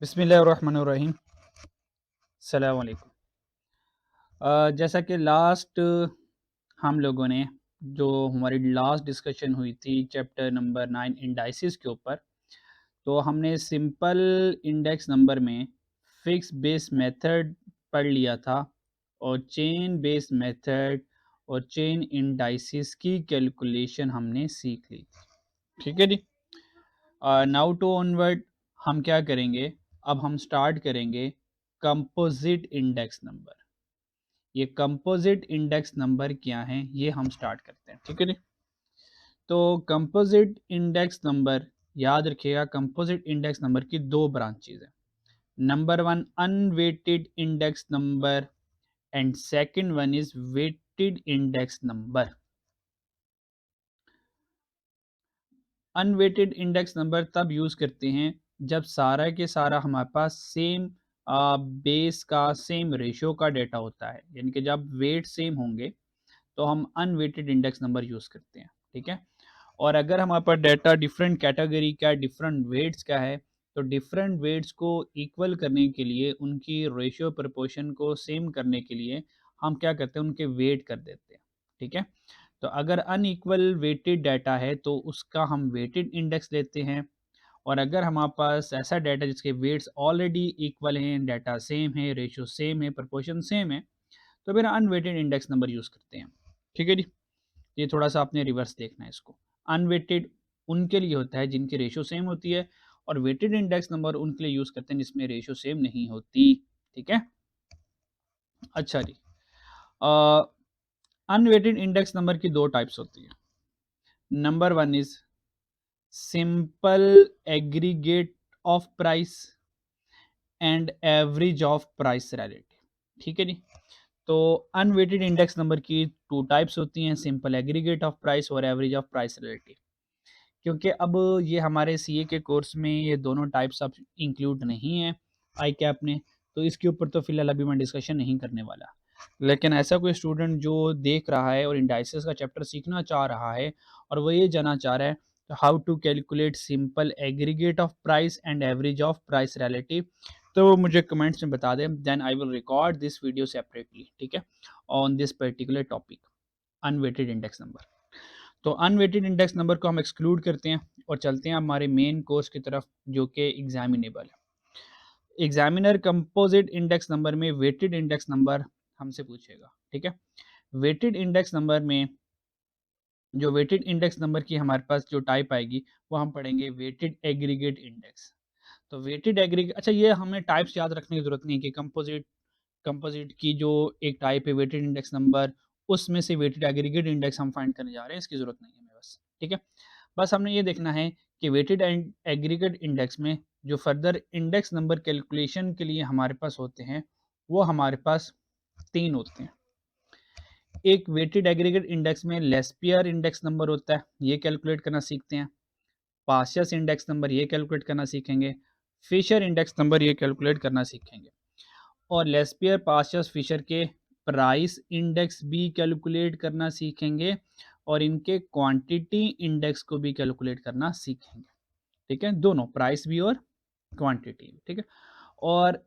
बिस्मिल्लाहिर्रहमानिर्रहीम। अस्सलाम वालेकुम। जैसा कि लास्ट हम लोगों ने जो हमारी लास्ट डिस्कशन हुई थी चैप्टर नंबर 9 इंडाइसिस के ऊपर, तो हमने सिंपल इंडेक्स नंबर में फिक्स बेस मेथड पढ़ लिया था और चेन बेस मेथड और चेन इंडाइसिस की कैलकुलेशन हमने सीख ली। ठीक है जी। नाउ टू ऑनवर्ड हम क्या करेंगे, अब हम स्टार्ट करेंगे कंपोजिट इंडेक्स नंबर। ये कंपोजिट इंडेक्स नंबर क्या हैं ये हम स्टार्ट करते हैं। ठीक है जी। तो कंपोजिट इंडेक्स नंबर याद रखिएगा, कंपोजिट इंडेक्स नंबर की दो ब्रांचेज हैं। Number one unweighted index number and second one is weighted index number. Unweighted index number तब यूज़ करते हैं जब सारा के सारा हमारे पास सेम बेस का सेम रेशियो का डेटा होता है, यानी कि जब वेट सेम होंगे तो हम अनवेटेड इंडेक्स नंबर यूज़ करते हैं। ठीक है। और अगर हमारे पास डेटा डिफरेंट कैटेगरी का डिफरेंट वेट्स का है तो डिफरेंट वेट्स को इक्वल करने के लिए, उनकी रेशियो प्रोपोर्शन को सेम करने के लिए हम क्या करते हैं, उनके वेट कर देते हैं। ठीक है। तो अगर अनइक्वल वेटेड डाटा है तो उसका हम वेटेड इंडेक्स लेते हैं, और अगर हमारे पास ऐसा डाटा जिसके वेट्स ऑलरेडी इक्वल हैं, डाटा सेम है, रेशियो सेम है, प्रोपोर्शन सेम है, तो फिर अनवेटेड इंडेक्स नंबर यूज़ करते हैं। ठीक है जी। ये थोड़ा सा आपने रिवर्स देखना है इसको। अनवेटेड उनके लिए होता है जिनकी रेशियो सेम होती है, और वेटेड इंडेक्स नंबर उनके लिए यूज़ करते हैं जिसमें रेशियो सेम नहीं होती। ठीक है। अच्छा जी। अनवेटेड इंडेक्स नंबर की दो टाइप्स होती है। Number one is simple aggregate of price and average of price relative. ठीक है जी। तो अनवेटेड इंडेक्स नंबर की टू टाइप्स होती हैं, सिंपल एग्रीगेट ऑफ प्राइस और एवरेज ऑफ प्राइस रिलेटिव। क्योंकि अब ये हमारे सीए के कोर्स में ये दोनों टाइप्स अब इंक्लूड नहीं है आई कैप ने, तो इसके ऊपर तो फिलहाल अभी मैं डिस्कशन नहीं करने वाला। लेकिन ऐसा कोई स्टूडेंट जो देख रहा है और इंडाइसिस का चैप्टर सीखना चाह रहा है और वो ये जानना चाह रहा है how to calculate simple aggregate of price and average of price relative, तो वो मुझे कमेंट्स में बता दें, then I will record this video separately. ठीक है, on this particular topic unweighted index number. तो अनवेटेड इंडेक्स नंबर को हम एक्सक्लूड करते हैं और चलते हैं हमारे मेन कोर्स की तरफ जो कि एग्जामिनेबल है। एग्जामिनर कंपोजिट इंडेक्स नंबर में वेटेड इंडेक्स नंबर हमसे पूछेगा। ठीक है। वेटेड इंडेक्स नंबर में जो वेटेड इंडेक्स नंबर की हमारे पास जो टाइप आएगी वो हम पढ़ेंगे वेटेड एग्रीगेट इंडेक्स। तो वेटेड एग्रीगेट, अच्छा ये हमें टाइप्स याद रखने की जरूरत नहीं है कि कंपोजिट कंपोजिट की जो एक टाइप है वेटेड इंडेक्स नंबर, उसमें से वेटेड एग्रीगेट इंडेक्स हम फाइंड करने जा रहे हैं, इसकी ज़रूरत नहीं है हमें बस। ठीक है। बस हमने ये देखना है कि वेटेड एंड एग्रीगेट इंडेक्स में जो फर्दर इंडेक्स नंबर कैलकुलेशन के लिए हमारे पास होते हैं वो हमारे पास तीन होते हैं। एक वेटेड एग्रीगेट इंडेक्स में लेस्पियर इंडेक्स नंबर होता है, ये कैलकुलेट करना सीखते हैं। पासियस इंडेक्स नंबर ये कैलकुलेट करना सीखेंगे। फिशर इंडेक्स नंबर ये कैलकुलेट करना सीखेंगे। और लेस्पियर पासियस फिशर के प्राइस इंडेक्स भी कैलकुलेट करना सीखेंगे और इनके क्वांटिटी इंडेक्स को भी कैलकुलेट करना सीखेंगे। ठीक है, दोनों प्राइस भी और क्वांटिटी भी। ठीक है। और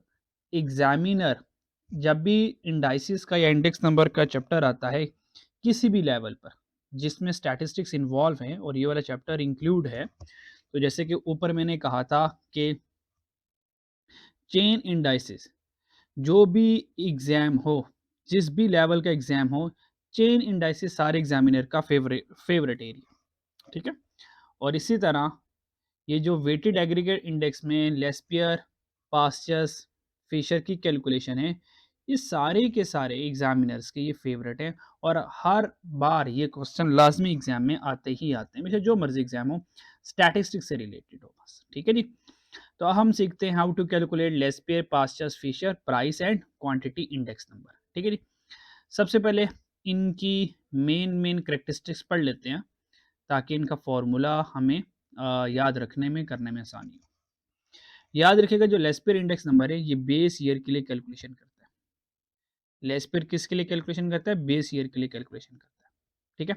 एग्जामिनर जब भी इंडाइसिस का या इंडेक्स नंबर का चैप्टर आता है किसी भी लेवल पर जिसमें स्टैटिस्टिक्स इन्वॉल्व हैं और ये वाला चैप्टर इंक्लूड है, तो जैसे कि ऊपर मैंने कहा था कि चेन इंडाइसिस जो भी एग्ज़ाम हो, जिस भी लेवल का एग्ज़ाम हो, चेन इंडाइसिस सारे एग्जामिनर का फेवरेट एरिया। ठीक है। और इसी तरह ये जो वेटेड एग्रीगेट इंडेक्स में लेस्पियर, पास्चर्स, फिशर की कैलकुलेशन है, ये सारे के सारे एग्जामिनर्स के ये फेवरेट हैं और हर बार ये क्वेश्चन लाजमी एग्जाम में आते ही आते हैं, वैसे जो मर्जी एग्जाम हो, स्टैटिस्टिक्स से रिलेटेड हो बस। ठीक है जी। तो अब हम सीखते हैं how to calculate Laspeyres, Paasche's, Fisher price and quantity index number. ठीक है जी। सबसे पहले इनकी मेन करेक्टरिस्टिक्स पढ़ लेते हैं ताकि इनका फॉर्मूला हमें याद रखने में करने में आसानी हो। याद रखिएगा जो लेस्पियर इंडेक्स नंबर है ये बेस ईयर के लिए कैलकुलेशन करता है। लेस्पियर किसके लिए कैलकुलेशन करता है? बेस ईयर के लिए कैलकुलेशन करता है। ठीक है।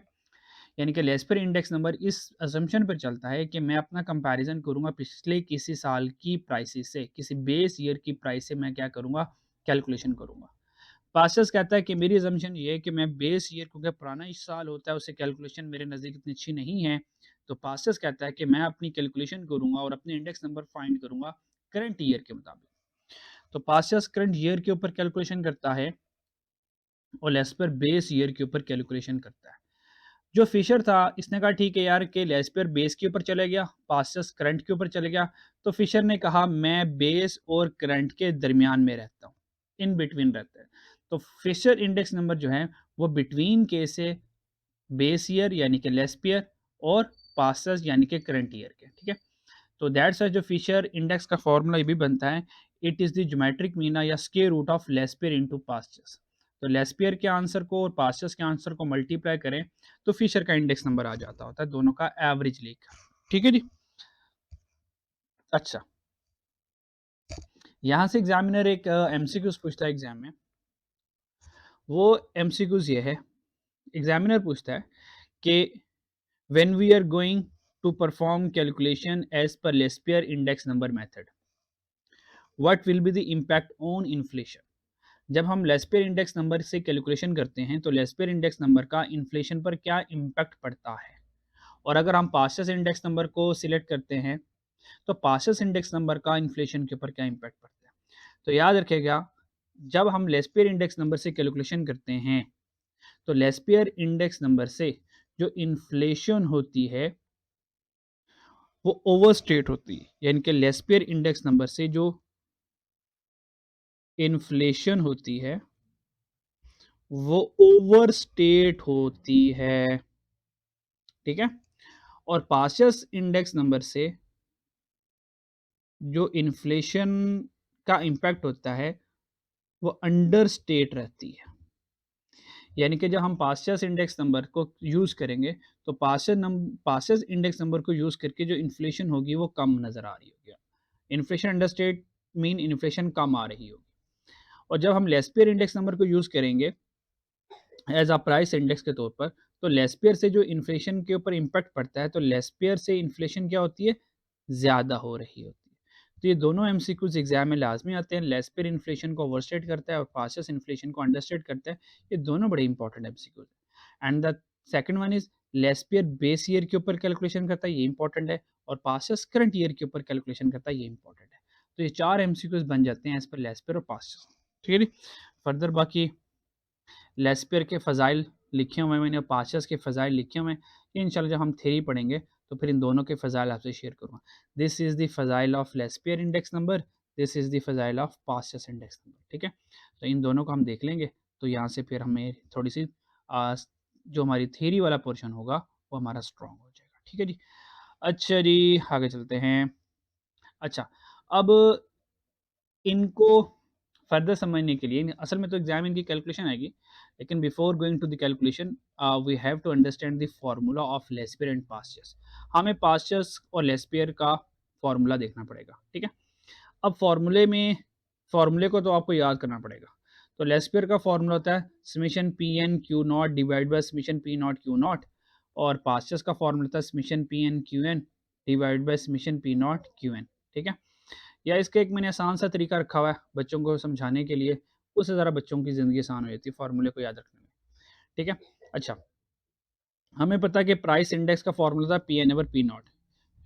यानी कि लेस्पर इंडेक्स नंबर इस असम्पशन पर चलता है कि मैं अपना कंपैरिजन करूंगा पिछले किसी साल की प्राइसेस से, किसी बेस ईयर की प्राइस से मैं क्या करूंगा, कैलकुलेशन करूंगा। पास्टर्स कहता है कि मेरी असम्पशन ये है कि मैं बेस ईयर, क्योंकि पुराना इस साल होता है, उससे कैलकुलेशन मेरे नज़दीक इतनी अच्छी नहीं है, तो पास्टर्स कहता है कि मैं अपनी कैलकुलेशन करूंगा और अपने इंडेक्स नंबर फाइंड करूंगा करंट ईयर के मुताबिक। तो पास्टर्स करंट ईयर के ऊपर कैलकुलेशन करता है और लेस्पर बेस ईयर के ऊपर कैलकुलेशन करता है। जो फिशर था इसने कहा ठीक है यार कि लेस्पर बेस के ऊपर चले गया, पास्टर्स करंट के ऊपर चले गया। तो फिशर ने कहा मैं बेस और करंट के दरमियान में रहता हूँ, इन बिटवीन रहता है। तो फिशर इंडेक्स नंबर जो है वो बिटवीन के से बेस ईयर यानी कि लेस्प ईयर और पास्टर्स यानी कि करंट ईयर के, ठीक है। तो दैट्स जो फिशर इंडेक्स का फॉर्मूला ये भी बनता है, it is the geometric mean या square root of Laspeyres into Paasche's. तो लेस्पियर के आंसर को और पास्चर्स के आंसर को मल्टीप्लाई करें तो फिशर का इंडेक्स नंबर आ जाता होता है, दोनों का एवरेज लेकर, ठीक है जी। अच्छा, यहाँ से एग्जामिनर एक एमसीक्यूज पूछता है एग्जाम में। वो एमसीक्यूज ये है, एग्जामिनर पूछता है कि when we are going to perform calculation as per Laspeyres index number method, what will be the impact on inflation. जब हम लेस्पियर इंडेक्स नंबर से कैलकुलेशन करते हैं तो लेस्पियर इंडेक्स नंबर का इन्फ्लेशन पर क्या इम्पैक्ट पड़ता है, और अगर हम पास्टर्स इंडेक्स नंबर को सिलेक्ट करते हैं तो पास्टर्स इंडेक्स नंबर का इन्फ्लेशन के ऊपर क्या इम्पैक्ट पड़ता है। तो याद रखिएगा, जब हम लेस्पियर इंडेक्स नंबर से कैलकुलेशन करते हैं तो लेस्पियर इंडेक्स नंबर से जो इन्फ्लेशन होती है वो ओवरस्टेट होती है, यानी कि लेस्पियर इंडेक्स नंबर से जो इन्फ्लेशन होती है वो ओवरस्टेट होती है, ठीक है। और पास्चर्स इंडेक्स नंबर से जो इन्फ्लेशन का इम्पैक्ट होता है वो अंडर स्टेट रहती है। यानी कि जब हम पास्चर्स इंडेक्स नंबर को यूज़ करेंगे तो पास्चर्स इंडेक्स नंबर को यूज़ करके जो इन्फ्लेशन होगी वो कम नज़र आ रही होगी। Inflation understate mean inflation कम आ रही होगी। और जब हम लेस्पियर इंडेक्स नंबर को यूज़ करेंगे एज अ प्राइस इंडेक्स के तौर पर, तो लेस्पियर से जो इन्फ्लेशन के ऊपर इम्पैक्ट पड़ता है, तो लेस्पियर से इन्फ्लेशन क्या होती है, ज़्यादा हो रही होती है। तो ये दोनों एमसीक्यूज एग्जाम में लाजमी आते हैं। लेस्पियर इन्फ्लेशन को ओवरस्टेट करता है और पास्टर्स इन्फ्लेशन को अंडरस्टेट करता है। ये दोनों बड़े इंपॉर्टेंट एमसीक्यूज हैं। And the second one is Laspeyres base year के ऊपर कैलकुलेशन करता है, ये इंपॉर्टेंट है। और पास्टर्स करंट ईयर के ऊपर कैलकुलेशन करता है, ये इंपॉर्टेंट है। तो ये चार एमसीक्यूज बन जाते हैं एज पर लेस्पियर और पास्टर्स, ठीक है जी। फर्दर बाकी लेस्पियर के फ़ज़ाइल लिखे हुए हैं मैंने, पास्चर्स के फ़ज़ाइल लिखे हुए हैं। इंशाल्लाह जब हम थ्योरी पढ़ेंगे तो फिर इन दोनों के फ़ज़ाइल आपसे शेयर करूँगा। दिस इज़ द फ़ज़ाइल of Laspeyres index number, this is the फ़ज़ाइल ऑफ पास्चर्स इंडेक्स नंबर, ठीक है। तो इन दोनों को हम देख लेंगे तो यहाँ से फिर हमें थोड़ी सी जो हमारी थ्योरी वाला पोर्शन होगा वो हमारा स्ट्रॉन्ग हो जाएगा, ठीक है जी। अच्छा जी, आगे चलते हैं। अच्छा, अब इनको फर्दर समझने के लिए असल में तो एग्जाम इनकी कैलकुलेशन आएगी, लेकिन before going to the calculation we have to understand the formula of Laspeyres and Paasche's. हमें पास्चर्स और लेस्पियर का फार्मूला देखना पड़ेगा, ठीक है। अब फार्मूले को तो आपको याद करना पड़ेगा। तो लेस्पियर का फार्मूला होता है summation P N Q nought divide by summation P nought Q nought, और पास्चर्स का फार्मूला होता है summation P N Q N divide by summation P nought Q N, ठीक है। या इसका एक मैंने आसान सा तरीका रखा हुआ है बच्चों को समझाने के लिए, उससे ज़रा बच्चों की ज़िंदगी आसान हो जाती है फार्मूले को याद रखने में, ठीक है। अच्छा, हमें पता है कि प्राइस इंडेक्स का फार्मूला था p N over P naught,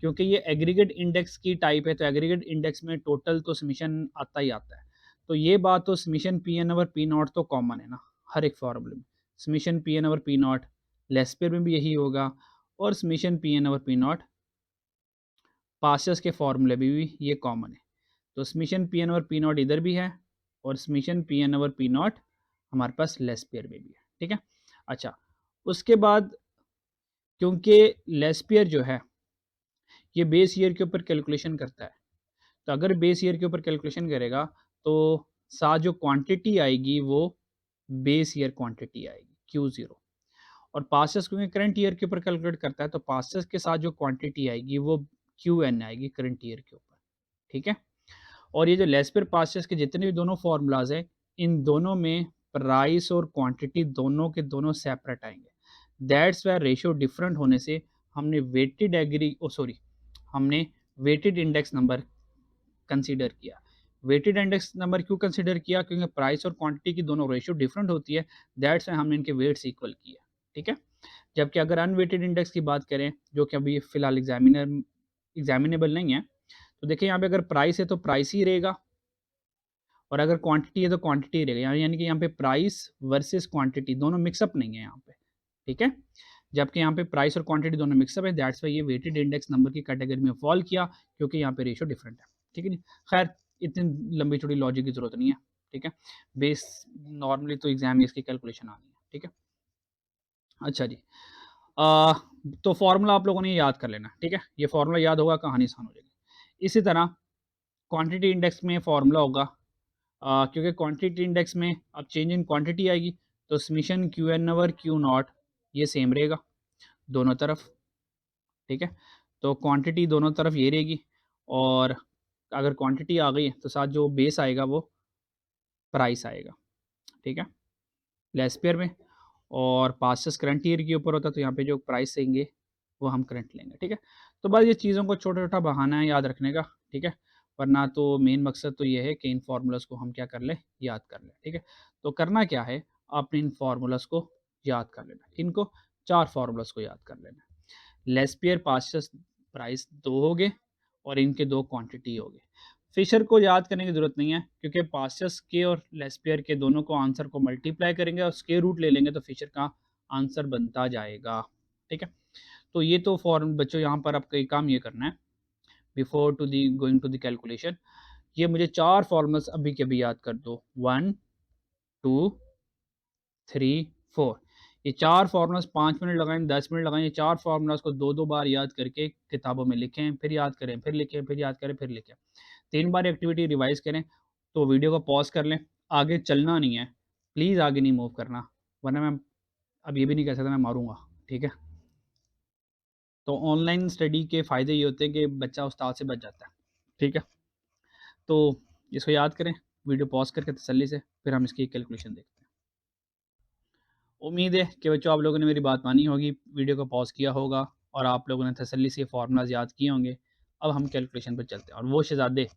क्योंकि ये एग्रीगेट इंडेक्स की टाइप है तो एग्रीगेट इंडेक्स में टोटल तो समीशन आता ही आता है। तो ये बात तो summation P N over P naught तो कॉमन है ना हर एक फार्मूले में। Summation P N over P naught Laspeyres में भी यही होगा, और summation P N over P naught Paasche's के फार्मूले में भी ये कॉमन है। तो summation P N over P nought इधर भी है और summation P N over P nought हमारे पास लेस्पियर में भी है, ठीक है। अच्छा, उसके बाद क्योंकि लेस्पियर जो है ये बेस ईयर के ऊपर कैलकुलेशन करता है, तो अगर बेस ईयर के ऊपर कैलकुलेशन करेगा तो साथ जो क्वांटिटी आएगी वो बेस ईयर क्वांटिटी आएगी Q0। और पास्टर्स क्योंकि करंट ईयर के ऊपर कैलकुलेट करता है तो पास्टर्स के साथ जो क्वांटिटी आएगी वो QN आएगी करंट ईयर के ऊपर, ठीक है। और ये जो लेस्पियर पास्चर्स के जितने भी दोनों फार्मूलाज हैं इन दोनों में प्राइस और क्वांटिटी दोनों के दोनों सेपरेट आएंगे। दैट्स वाई रेशियो डिफरेंट होने से हमने हमने वेटेड इंडेक्स नंबर कंसीडर किया। वेटेड इंडेक्स नंबर क्यों कंसीडर किया? क्योंकि प्राइस और क्वांटिटी की दोनों रेशियो डिफरेंट होती है, दैट्स वाई हमने इनके वेट्स इक्वल किया। ठीक है। जबकि अगर अनवेटेड इंडेक्स की बात करें, जो कि अभी फिलहाल एग्जामिनेबल नहीं है, तो देखिए यहाँ पे अगर प्राइस है तो प्राइस ही रहेगा, और अगर क्वांटिटी है तो क्वांटिटी रहेगा, यानी कि यहाँ पे प्राइस वर्सेस क्वांटिटी दोनों मिक्सअप नहीं है यहाँ पे। ठीक है। जबकि यहाँ पे प्राइस और क्वांटिटी दोनों मिक्सअप है, दैट्स वाई ये वेटेड इंडेक्स नंबर की कैटेगरी में फॉल किया, क्योंकि यहाँ पे रेशियो डिफरेंट है। ठीक है नहीं। खैर, इतनी लंबी चौड़ी लॉजिक की जरूरत नहीं है। ठीक है। बेस नॉर्मली तो एग्जाम में इसकी कैलकुलेशन आनी है। ठीक है। अच्छा जी। आ, तो फॉर्मूला आप लोगों ने याद कर लेना। ठीक है। ये फॉर्मूला याद होगा, कहानी आसान हो जाएगी। इसी तरह क्वांटिटी इंडेक्स में फॉर्मूला होगा, क्योंकि क्वांटिटी इंडेक्स में अब चेंज इन क्वांटिटी आएगी, तो summation Q N over Q nought ये सेम रहेगा दोनों तरफ। ठीक है। तो क्वांटिटी दोनों तरफ ये रहेगी, और अगर क्वांटिटी आ गई तो साथ जो बेस आएगा वो प्राइस आएगा। ठीक है। लेस पेयर में, और पास्टस करंट ईयर के ऊपर होता है, तो यहाँ पे जो प्राइस देंगे वो हम करंट लेंगे। ठीक है। तो बस ये चीज़ों को छोटा छोटा बहाना है याद रखने का। ठीक है। वरना तो मेन मकसद तो ये है कि इन फार्मूलाज को हम क्या कर लें, याद कर लें। ठीक है। तो करना क्या है, आपने इन फार्मूलाज को याद कर लेना। इनको 4 फार्मूलाज को याद कर लेना। लेस्पियर पास्टस प्राइस 2 हो गए, और इनके 2 क्वांटिटी हो गए। फिशर को याद करने की ज़रूरत नहीं है, क्योंकि पास्टस के और लेस्पियर के दोनों को आंसर को मल्टीप्लाई करेंगे और स्क्वायर रूट ले लेंगे, तो फिशर का आंसर बनता जाएगा। ठीक है। तो ये तो फॉर्म बच्चों, यहाँ पर आपका काम ये करना है, before to the going to the calculation, ये मुझे 4 फॉर्मूल्स अभी के अभी याद कर दो। 1 2 3 4। ये 4 फार्मूलाज 5 मिनट लगाएं, 10 मिनट लगाएं, ये 4 फार्मूलाज को 2 2 बार याद करके किताबों में लिखें, फिर याद करें, फिर लिखें, फिर याद करें, फिर लिखें। 3 बार एक्टिविटी रिवाइज करें। तो वीडियो को पॉज कर लें, आगे चलना नहीं है, प्लीज़ आगे नहीं मूव करना, वरना मैं अब ये भी नहीं कह सकता मैं मारूंगा। ठीक है। तो ऑनलाइन स्टडी के फ़ायदे ये होते हैं कि बच्चा उस्ताद से बच जाता है। ठीक है। तो इसको याद करें, वीडियो पॉज करके तसल्ली से, फिर हम इसकी कैलकुलेशन देखते हैं। उम्मीद है कि बच्चों आप लोगों ने मेरी बात मानी होगी, वीडियो को पॉज किया होगा, और आप लोगों ने तसल्ली से फार्मूलाज याद किए होंगे। अब हम कैलकुलेशन पर चलते हैं। और वो शहजादे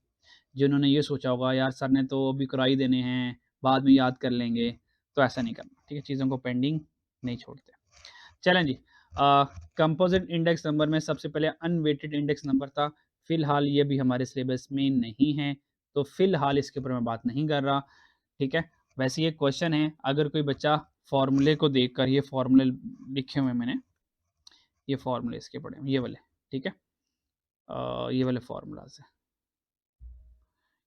जिन्होंने ये सोचा होगा यार सर ने तो अभी कराई देने हैं, बाद में याद कर लेंगे, तो ऐसा नहीं करना। ठीक है। चीज़ों को पेंडिंग नहीं छोड़ते। चलें जी। कंपोजिट इंडेक्स नंबर में सबसे पहले अनवेटेड इंडेक्स नंबर था। फिलहाल ये भी हमारे सिलेबस में नहीं है, तो फिलहाल इसके ऊपर मैं बात नहीं कर रहा। ठीक है। वैसे ये क्वेश्चन है, अगर कोई बच्चा फॉर्मूले को देखकर, ये फॉर्मूले लिखे हुए मैंने, ये फॉर्मूले इसके पढ़े ये वाले। ठीक है। ये वाले फार्मूलाज है,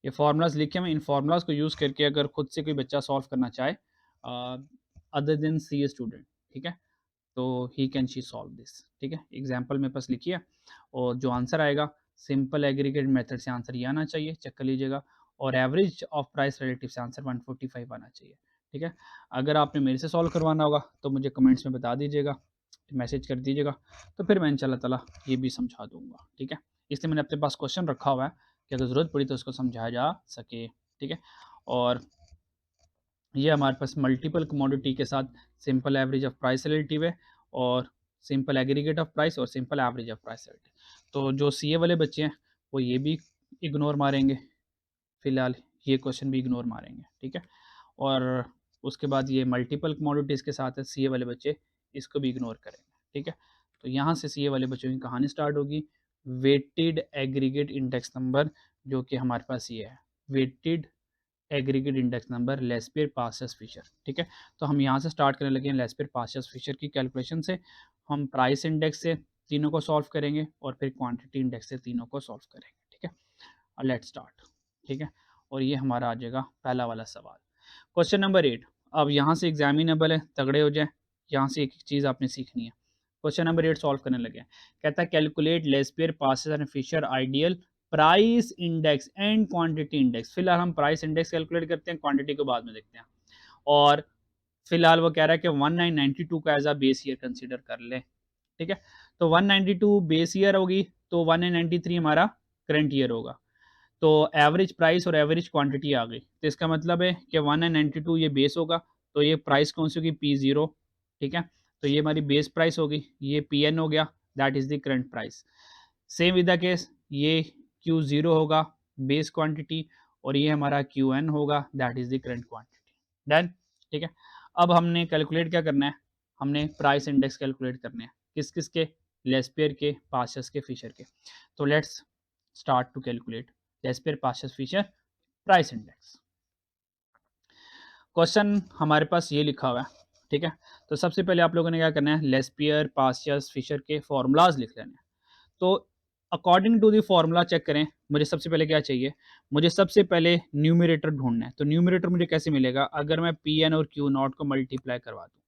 ये फार्मूलाज लिखे हुए, इन फार्मूलाज को यूज़ करके अगर खुद से कोई बच्चा सॉल्व करना चाहे, other than C A student, ठीक है, तो he can she solve this. ठीक है। एग्जाम्पल मेरे पास लिखिए, और जो आंसर आएगा सिंपल एग्रीगेट मेथड से आंसर ये आना चाहिए, चेक कर लीजिएगा, और एवरेज ऑफ प्राइस रिलेटिव से आंसर 145 आना चाहिए। ठीक है। अगर आपने मेरे से सॉल्व करवाना होगा तो मुझे कमेंट्स में बता दीजिएगा, मैसेज कर दीजिएगा, तो फिर मैं इंशाल्लाह ताला ये भी समझा दूंगा। ठीक है। इसलिए मैंने अपने पास क्वेश्चन रखा हुआ है कि अगर ज़रूरत पड़ी तो उसको समझाया जा सके। ठीक है। और ये हमारे पास मल्टीपल कमोडिटी के साथ simple average of price relative है, और सिंपल एग्रीगेट ऑफ प्राइस, और simple average of price relative. तो जो सीए वाले बच्चे हैं वो ये भी इग्नोर मारेंगे, फिलहाल ये क्वेश्चन भी इग्नोर मारेंगे। ठीक है। और उसके बाद ये मल्टीपल कमोडिटीज़ के साथ है, सीए वाले बच्चे इसको भी इग्नोर करेंगे। ठीक है। तो यहाँ से सीए वाले बच्चों की कहानी स्टार्ट होगी, वेटेड एग्रीगेट इंडेक्स नंबर, जो कि हमारे पास ये है, weighted aggregate index number Laspeyres Paasche's Fisher. ठीक है। तो हम यहाँ से स्टार्ट करने लगे हैं लेस्पियर पासस फिशर की कैलकुलेशन से। हम प्राइस इंडेक्स से तीनों को सॉल्व करेंगे, और फिर क्वांटिटी इंडेक्स से तीनों को सॉल्व करेंगे। ठीक है। Let's start. ठीक है। और ये हमारा आ जाएगा पहला वाला सवाल, क्वेश्चन नंबर 8। अब यहाँ से एग्जामिनेबल है, तगड़े हो जाए, यहाँ से एक एक चीज़ आपने सीखनी है। क्वेश्चन नंबर 8 सॉल्व करने लगे हैं। कहता है calculate Laspeyres Paasche's and Fisher ideal price index and quantity index. फिलहाल हम प्राइस इंडेक्स कैलकुलेट करते हैं, क्वांटिटी को बाद में देखते हैं। और फिलहाल वो कह रहा है कि 1992 का as a base year consider कर ले। ठीक है। तो 192 बेस ईयर होगी, तो 1993 हमारा करंट ईयर होगा। तो एवरेज प्राइस और एवरेज क्वांटिटी आ गई, तो इसका मतलब है कि 1992 ये बेस होगा, तो ये प्राइस कौन सी होगी, P0। ठीक है। तो ये हमारी बेस प्राइस होगी, ये पी एन हो गया, that is the current price. Same with the case, ये क्यू ज़ीरो होगा बेस क्वांटिटी, और ये हमारा क्यू एन होगा, that is the current quantity. Done, ठीक है। अब हमने कैलकुलेट क्या करना है, हमने प्राइस इंडेक्स कैलकुलेट करने हैं, किस किस के, लेस्पियर के, पास्चर्स के, फिशर के। तो let's start to calculate Laspeyres, Paasche's, Fisher price index. Question हमारे पास ये लिखा हुआ है, ठीक है। तो सबसे पहले आप लोगों ने क्या करना है, लेस्पियर, पास्चर्स, फिशर के फॉर्मूलाज लिख लेने हैं। तो according to the formula check करें, मुझे सबसे पहले क्या चाहिए, मुझे सबसे पहले न्यूमरेटर ढूंढना है। तो न्यूमरेटर मुझे कैसे मिलेगा, अगर मैं पी एन और क्यू नॉट को मल्टीप्लाई करवा दूँ,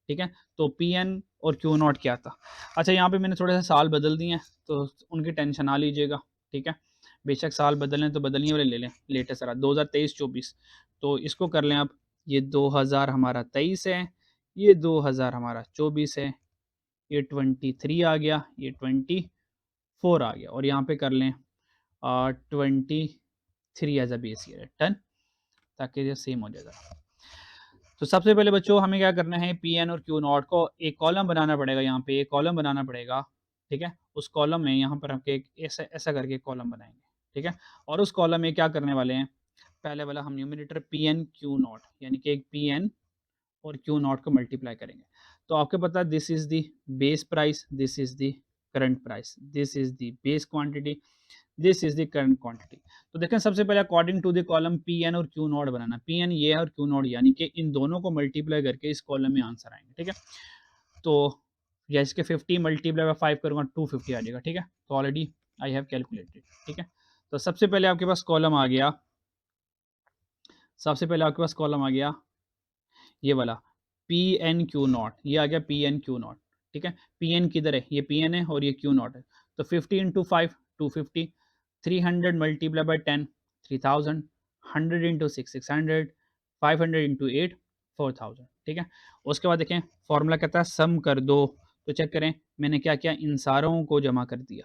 ठीक है। तो पी एन और क्यू नॉट क्या था, अच्छा यहाँ पे मैंने थोड़े से साल बदल दिए हैं, तो उनकी टेंशन ना लीजिएगा, ठीक है। बेशक साल बदलें तो बदलने वाले ले लें, लेटेस्ट रहा 2023-24, तो इसको कर लें आप, ये 2000 हमारा 23 है, ये 2000 हमारा 24 है, ये 23 आ गया, ये 24 आ गया, और यहाँ पे कर लें 23 एज अ बेस ईयर, टन, ताकि ये सेम हो जाएगा। तो सबसे पहले बच्चों हमें क्या करना है, पी एन और क्यू नॉट को एक कॉलम बनाना पड़ेगा, यहाँ पे एक कॉलम बनाना पड़ेगा, ठीक है। उस कॉलम में यहाँ पर हम एक ऐसा ऐसा करके कॉलम बनाएंगे, ठीक है। और उस कॉलम में क्या करने वाले हैं, पहले वाला हम numerator p N Q naught, यानी कि एक पी एन और क्यू नॉट को मल्टीप्लाई करेंगे। तो आपको पता है this is the base price, this is the current price, this is the base quantity, this is the current quantity. तो देखें सबसे पहले according to the column p n और क्यू नॉट बनाना, पी एन ये है और क्यू नॉट, यानी कि इन दोनों को मल्टीप्लाई करके इस कॉलम में आंसर आएंगे, ठीक है। तो जैसे कि 50 मल्टीप्लाई बाय 5 करूँगा 250 आ जाएगा, ठीक है। तो ऑलरेडी आई हैव कैलकुलेटेड, ठीक है। तो सबसे पहले आपके पास कॉलम आ गया, सबसे पहले आपके पास कॉलम आ गया ये वाला पी एन क्यू नॉट, ये आ गया पी एन क्यू नॉट, ठीक है। पी एन किधर है, ये पी एन है और ये क्यू नॉट है। तो 50 into 5 250, 300 multiply by 10 3000, 100 into 6 600, 500 into 8 4000, ठीक है। उसके बाद देखें फॉर्मूला कहता है सम कर दो, तो चेक करें मैंने क्या किया, इन सारों को जमा कर दिया,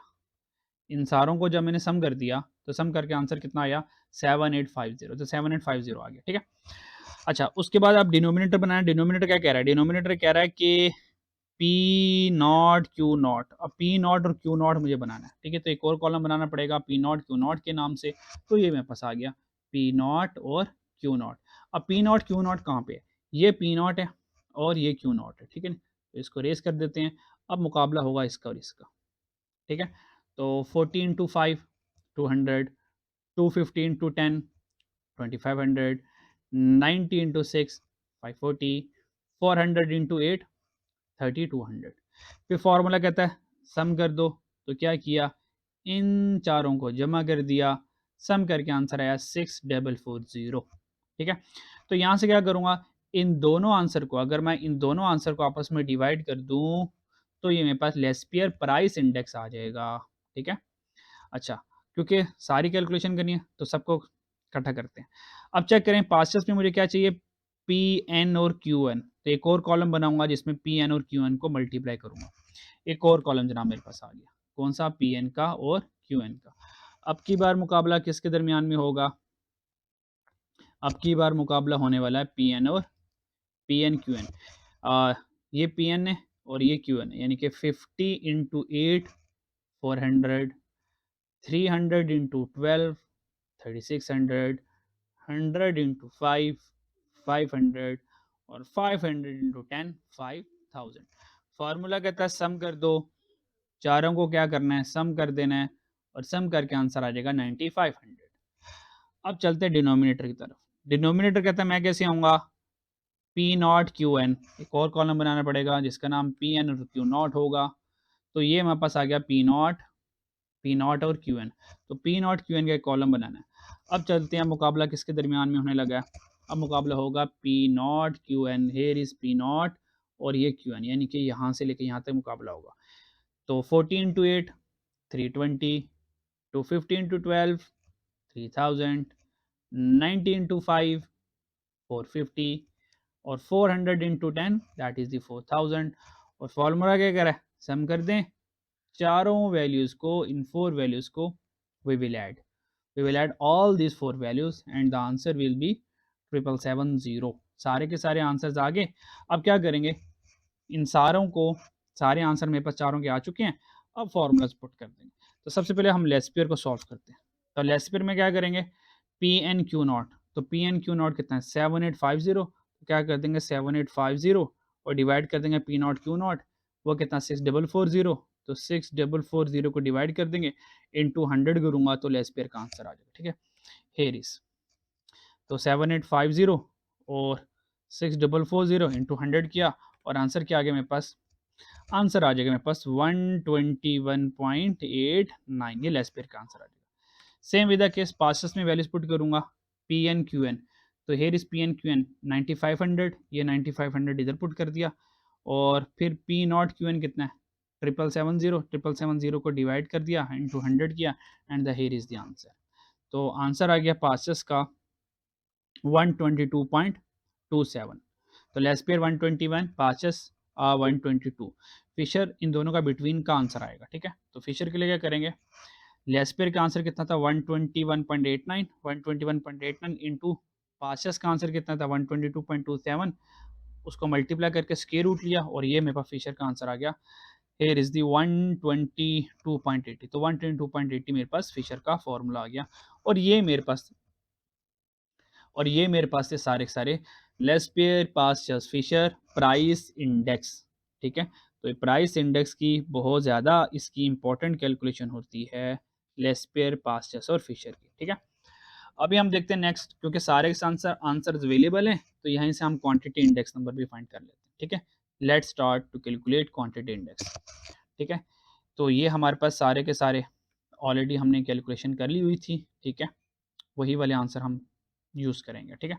इन सारों को जब मैंने सम कर दिया तो सम करके आंसर कितना आया 7850, तो 7850 आ गया, ठीक है। अच्छा उसके बाद आप डिनोमिनेटर बनाना, डिनोमिनेटर क्या कह रहा है, डिनोमिनेटर कह रहा है कि पी नॉट क्यू नॉट, अब पी नॉट और क्यू नॉट मुझे बनाना है, ठीक है। तो एक और कॉलम बनाना पड़ेगा पी नॉट क्यू नॉट के नाम से, तो ये मेरे पास आ गया पी नॉट और क्यू नॉट। अब पी नॉट क्यू नॉट कहाँ पे है, ये पी नॉट है और ये क्यू नॉट है, ठीक है। तो इसको रेस कर देते हैं, अब मुकाबला होगा इसका और इसका, ठीक है। तो 40 इंटू 5 200, 250 इंटू 10 2500, 90 इंटू 6 540, 400 इंटू 8 3200। फिर फॉर्मूला कहता है सम कर दो, तो क्या किया, इन चारों को जमा कर दिया, सम करके आंसर आया 6440, ठीक है। तो यहाँ से क्या करूँगा, इन दोनों आंसर को, अगर मैं इन दोनों आंसर को आपस में डिवाइड कर दूँ तो ये मेरे पास लेस्पियर प्राइस इंडेक्स आ जाएगा, ठीक है। अच्छा क्योंकि सारी कैलकुलेशन करनी है तो सबको इकट्ठा करते हैं। अब चेक करें पास्टर्स में मुझे क्या चाहिए, पी एन और क्यू एन, तो एक और कॉलम बनाऊंगा जिसमें पी एन और क्यू एन को मल्टीप्लाई करूंगा। एक और कॉलम जनाब मेरे पास आ गया, कौन सा, पी एन का और क्यू एन का। अब की बार मुकाबला किसके दरमियान में होगा, अब की बार मुकाबला होने वाला है पी एन और पी एन क्यू एन। ये पी एन है और ये क्यू एन है, यानी कि 50 इंटू 8 400, 300 इंटू 12 3600, 100 इंटू 5 500, और 500 इंटू 10 5000। फार्मूला कहता है सम कर दो, चारों को क्या करना है, सम कर देना है, और सम करके आंसर आ जाएगा 9500। अब चलते हैं डिनोमिनेटर की तरफ। डिनोमिनेटर कहता है मैं कैसे आऊँगा, पी नॉट क्यू एन, एक और कॉलम बनाना पड़ेगा जिसका नाम पी एन और क्यू नॉट होगा। तो ये हमारे पास आ गया पी नॉट और क्यू एन, तो पी नॉट क्यू एन का एक कॉलम बनाना है। अब चलते हैं मुकाबला किसके दरमियान में होने लगा है, अब मुकाबला होगा P nought Q N, here is P nought और ये क्यू एन, यानी कि यहाँ से लेके यहाँ तक मुकाबला होगा। तो 40 इंटू 8 320, 250 इंटू 12 3000, 90 इंटू 5 450, और 400 इंटू 10 दैट इज द 4000। और फॉर्मूला क्या कह रहा है, सम कर दें चारों वैल्यूज को, इन फोर वैल्यूज को we will add we will add all these four values and the answer will be 7770। सारे के सारे आंसर्स आ गए। अब क्या करेंगे, इन सारों को, सारे आंसर मेरे पास चारों के आ चुके हैं। अब फॉर्मूलाज पुट कर देंगे। तो सबसे पहले हम लेस्पियर को सॉल्व करते हैं। तो लेस्पियर में क्या करेंगे, पी एन क्यू नॉट। तो पी एन क्यू नॉट कितना है 7850, तो क्या कर देंगे 7850 और डिवाइड कर देंगे पी नॉट क्यू नॉट, वो कितना 6440। तो 6440 को डिवाइड कर देंगे, इंटू 100 करूँगा तो लेस्पियर का आंसर आ जाएगा। ठीक है, हेयर इज, तो 7850 और 6440 इंटू 100 किया और आंसर क्या आ गया मेरे पास, आंसर आ जाएगा मेरे पास 121.89, ये लेस्पियर का आंसर आ जाएगा। Same with the case Paasche's में वैल्यूज पुट करूंगा, पी एन क्यू एन। तो here is P N Q N 9500, ये 9500 इधर पुट कर दिया और फिर पी नॉट क्यू एन कितना है 7770, 7770 को डिवाइड कर दिया इंटू 100 किया and the here is the answer. तो आंसर आ गया पासेस का 122.27। तो लेस्पियर 121, पाचस 122, फिशर इन दोनों का बिटवीन का आंसर आएगा। ठीक है, तो फिशर के लिए क्या करेंगे, लेस्पियर का आंसर कितना था 121.89, 121.89 इंटू पाचस का आंसर कितना था 122.27, उसको मल्टीप्लाई करके स्क्वायर रूट लिया और ये मेरे पास फिशर का आंसर आ गया। हेयर इज दी 122.80, तो 122.80 मेरे पास फिशर का फॉर्मूला आ गया। और ये मेरे पास, और ये मेरे पास से सारे सारे Laspeyres Paasche's Fisher price index. ठीक है, तो प्राइस इंडेक्स की बहुत ज़्यादा इसकी इंपॉर्टेंट कैलकुलेशन होती है लेस्पियर पास्चर्स और फिशर की। ठीक है, अभी हम देखते हैं नेक्स्ट, क्योंकि सारे आंसर आंसर अवेलेबल हैं तो यहीं से हम क्वांटिटी इंडेक्स नंबर भी फाइंड कर लेते हैं। ठीक है, let's start to calculate quantity index. ठीक है, तो ये हमारे पास सारे के सारे ऑलरेडी हमने कैलकुलेशन कर ली हुई थी। ठीक है, वही वाले आंसर हम यूज़ करेंगे। ठीक है,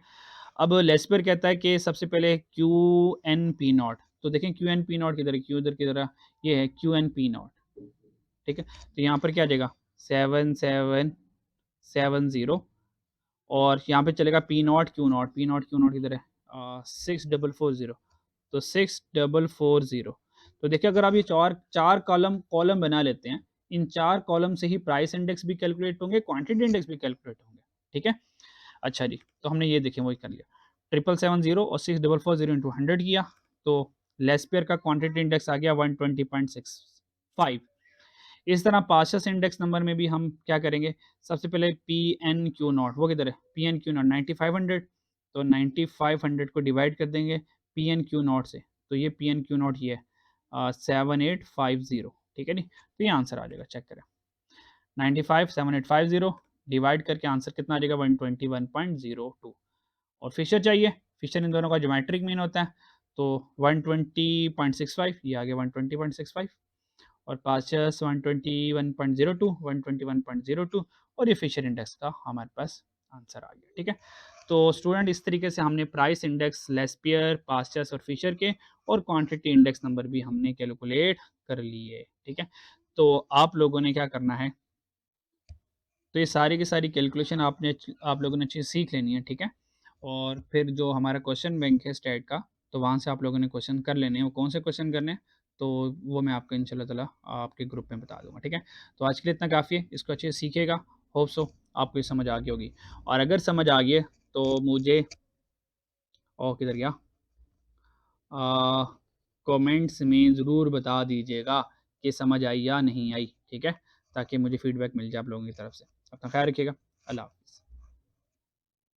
अब लेस्पर कहता है कि सबसे पहले क्यू एन पी नॉट। तो देखें क्यू एन पी नॉट किधर है, क्यू इधर किधर है, ये है क्यू एन पी नॉट। ठीक है, तो यहाँ पर क्या आ जाएगा 7770 और यहाँ पे चलेगा P nought Q not, P nought Q not किधर है 6440, तो 6440। तो देखिए अगर आप ये चार चार कॉलम कॉलम बना लेते हैं, इन चार कॉलम से ही प्राइस इंडेक्स भी कैलकुलेट होंगे, क्वांटिटी इंडेक्स भी कैलकुलेट होंगे। ठीक है, अच्छा जी, तो हमने ये देखें वही कर लिया, 7770 और 6440 इंटू 100 किया, तो लेस्पियर का क्वांटिटी इंडेक्स आ गया 120.65। इस तरह पार्शस इंडेक्स नंबर में भी हम क्या करेंगे, सबसे पहले पी एन क्यू नॉट, वो किधर है पी एन क्यू नॉट 9500, तो 9500 को डिवाइड कर देंगे पी एन क्यू नॉट से, तो ये पी एन क्यू नॉट ये है 7850। ठीक है नी, तो ये आंसर आ जाएगा, चेक करें 957850 डिवाइड करके आंसर कितना आ जाएगा 121.02। और फिशर चाहिए, फिशर इन दोनों का ज्योमेट्रिक मीन होता है, तो 120.65 ये आ गया 120.65 और पाचस 121.02, 121.02 और ये फिशर इंडेक्स का हमारे पास आंसर आ गया। ठीक है, तो स्टूडेंट इस तरीके से हमने प्राइस इंडेक्स लेस्पियर पास्चर्स और फिशर के और क्वांटिटी इंडेक्स नंबर भी हमने कैलकुलेट कर लिए। ठीक है, तो आप लोगों ने क्या करना है, तो ये सारी की सारी कैलकुलेशन आपने आप लोगों ने अच्छे से सीख लेनी है। ठीक है, और फिर जो हमारा क्वेश्चन बैंक है स्टेट का, तो वहाँ से आप लोगों ने क्वेश्चन कर लेने हैं, वो कौन से क्वेश्चन करने हैं तो वो मैं आपको इंशाल्लाह ताला आपके ग्रुप में बता दूंगा। ठीक है, तो आज के लिए इतना काफ़ी है, इसको अच्छे से सीखिएगा, होप सो आपको ये समझ आ गई होगी। और अगर समझ आ गई है तो मुझे, और किधर गया, कमेंट्स में ज़रूर बता दीजिएगा कि समझ आई या नहीं आई। ठीक है, ताकि मुझे फीडबैक मिल जाए आप लोगों की तरफ से। अपना ख्याल रखिएगा, अल्लाह हाफ़िज़।